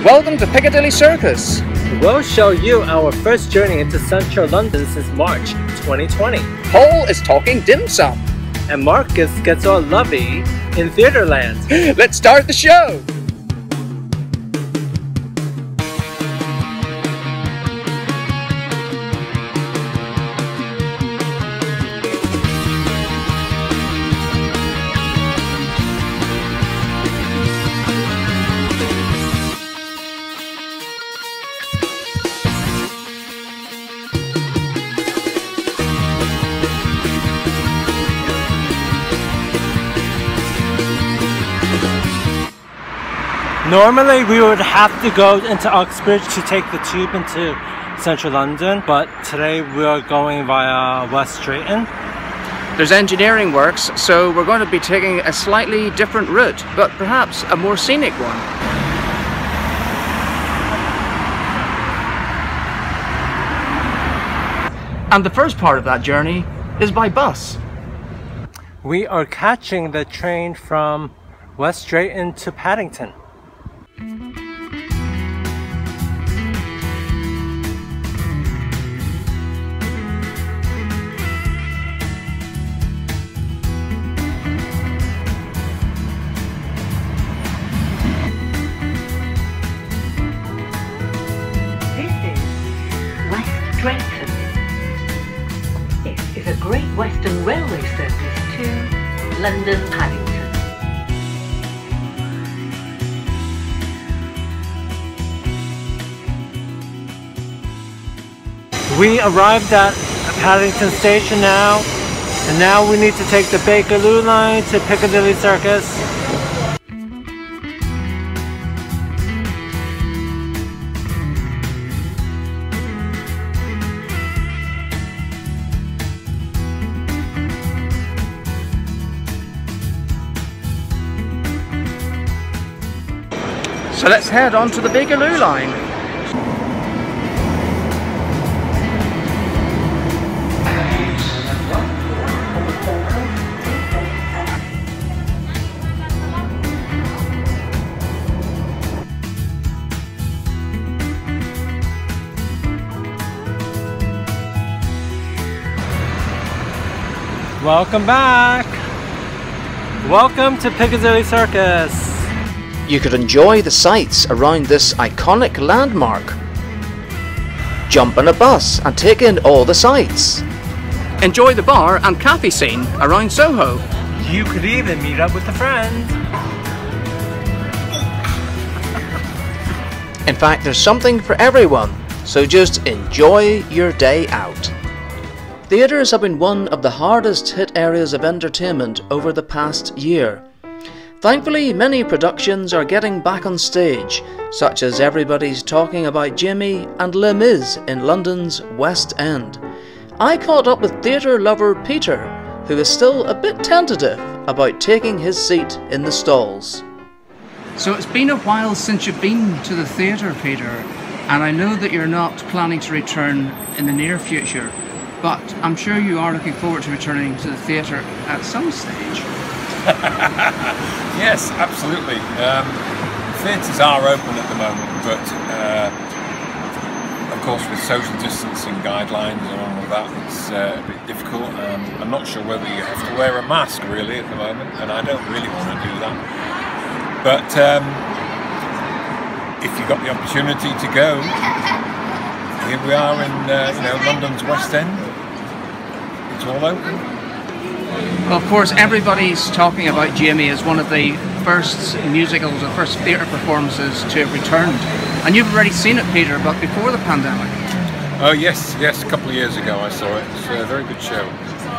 Welcome to Piccadilly Circus. We'll show you our first journey into central London since March 2020. Paul is talking dim sum. And Marcus gets all lovey in Theatreland. Let's start the show. Normally we would have to go into Uxbridge to take the tube into central London, but today we are going via West Drayton. There's engineering works, so we're going to be taking a slightly different route, but perhaps a more scenic one. And the first part of that journey is by bus. We are catching the train from West Drayton to Paddington. Chinatown. It is a Great Western Railway service to London Paddington. We arrived at Paddington Station now, and now we need to take the Bakerloo line to Piccadilly Circus. So let's head on to the Bakerloo line. Welcome back! Welcome to Piccadilly Circus! You could enjoy the sights around this iconic landmark. Jump on a bus and take in all the sights. Enjoy the bar and cafe scene around Soho. You could even meet up with a friend. In fact, there's something for everyone, so just enjoy your day out. Theatres have been one of the hardest hit areas of entertainment over the past year. Thankfully, many productions are getting back on stage, such as Everybody's Talking About Jamie and Les Mis in London's West End. I caught up with theatre lover Peter, who is still a bit tentative about taking his seat in the stalls. So it's been a while since you've been to the theatre, Peter, and I know that you're not planning to return in the near future, but I'm sure you are looking forward to returning to the theatre at some stage. Yes, absolutely. Theatres are open at the moment, but of course with social distancing guidelines and all of that, it's a bit difficult. I'm not sure whether you have to wear a mask really at the moment, and I don't really want to do that. But if you got the opportunity to go, here we are in London's West End. It's all open. Well, of course, Everybody's Talking About Jamie is one of the first musicals or first theatre performances to have returned. And you've already seen it, Peter, but before the pandemic. Oh yes, a couple of years ago I saw it. It's a very good show.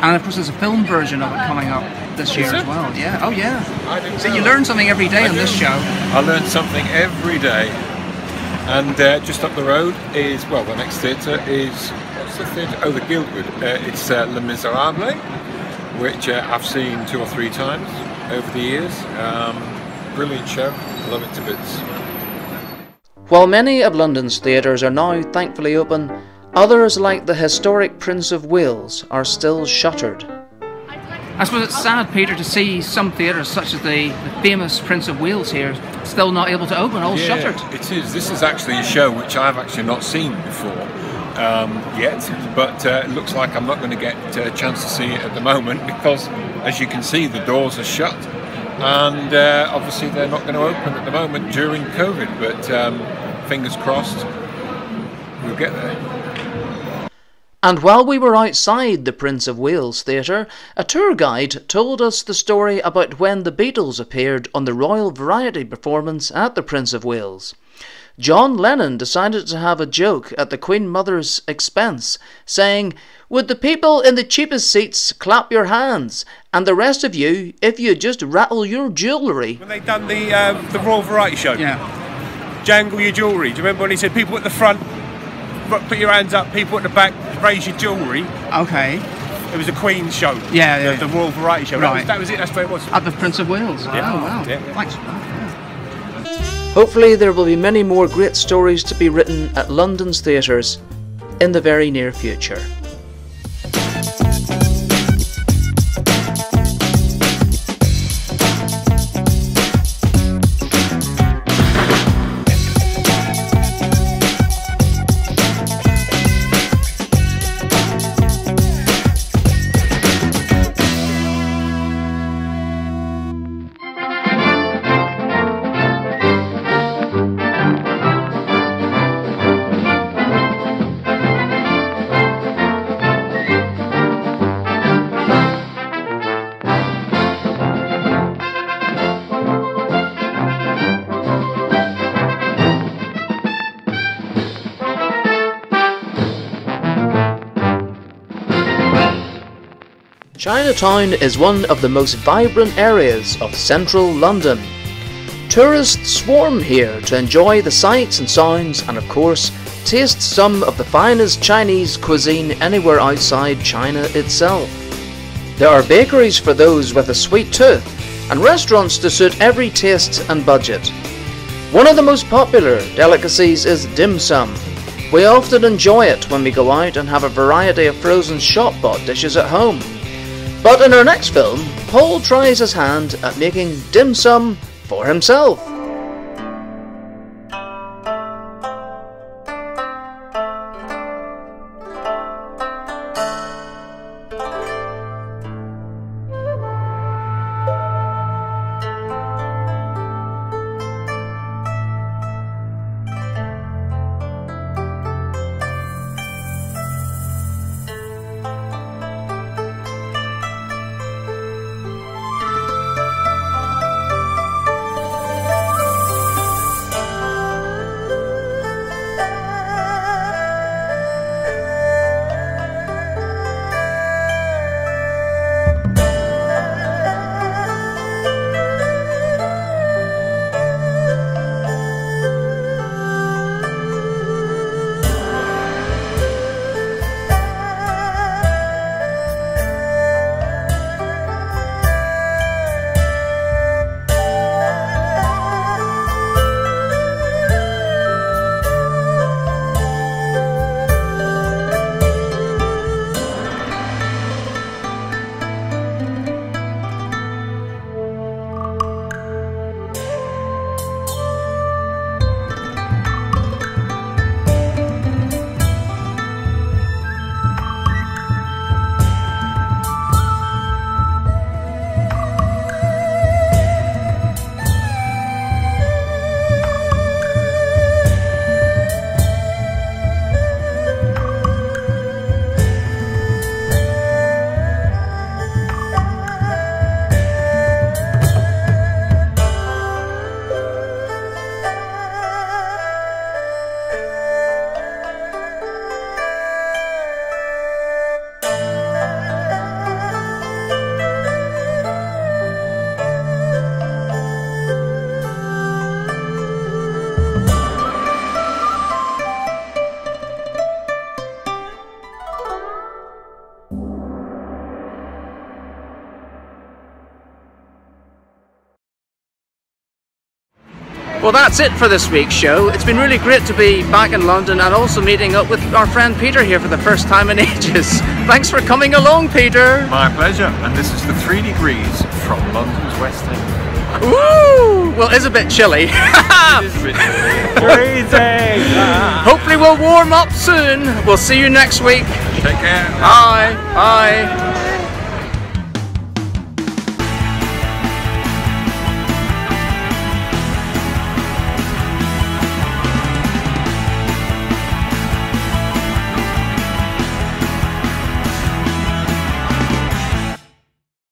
And of course there's a film version of it coming up this year as well. Yeah, oh yeah. I didn't So know. you learn something every day on this show. I learn something every day. And just up the road is, well, the next theatre is, what's the theatre? Oh, the Guildwood. It's Les Miserables, which I've seen 2 or 3 times over the years. Brilliant show, love it to bits. While many of London's theatres are now thankfully open, others like the historic Prince of Wales are still shuttered. I'd like to I suppose it's sad, Peter, to see some theatres such as the famous Prince of Wales here still not able to open, all shuttered. It is. This is actually a show which I've actually not seen before yet, but it looks like I'm not going to get a chance to see it at the moment because, as you can see, the doors are shut, and obviously they're not going to open at the moment during COVID, but fingers crossed we'll get there. And while we were outside the Prince of Wales Theatre, a tour guide told us the story about when the Beatles appeared on the Royal Variety performance at the Prince of Wales. John Lennon decided to have a joke at the Queen Mother's expense, saying, "Would the people in the cheapest seats clap your hands, and the rest of you, if you just rattle your jewellery?" When they done the Royal Variety Show, jangle your jewellery. Do you remember when he said people at the front, put your hands up, people at the back, raise your jewellery? Okay. It was a Queen's show. The Royal Variety Show. Right. That was it. That's where it was. At the Prince of Wales. Yeah. Oh wow. Yeah. Thanks for that. Hopefully there will be many more great stories to be written at London's theatres in the very near future. Chinatown is one of the most vibrant areas of central London. Tourists swarm here to enjoy the sights and sounds and, of course, taste some of the finest Chinese cuisine anywhere outside China itself. There are bakeries for those with a sweet tooth and restaurants to suit every taste and budget. One of the most popular delicacies is dim sum. We often enjoy it when we go out and have a variety of frozen shop-bought dishes at home. But in our next film, Paul tries his hand at making dim sum for himself. Well, that's it for this week's show. It's been really great to be back in London and also meeting up with our friend Peter here for the first time in ages. Thanks for coming along, Peter. My pleasure. And this is the 3 degrees from London's West End. Woo! Well, it's a bit chilly. It is a bit Freezing! Hopefully we'll warm up soon. We'll see you next week. Take care. Bye. Bye.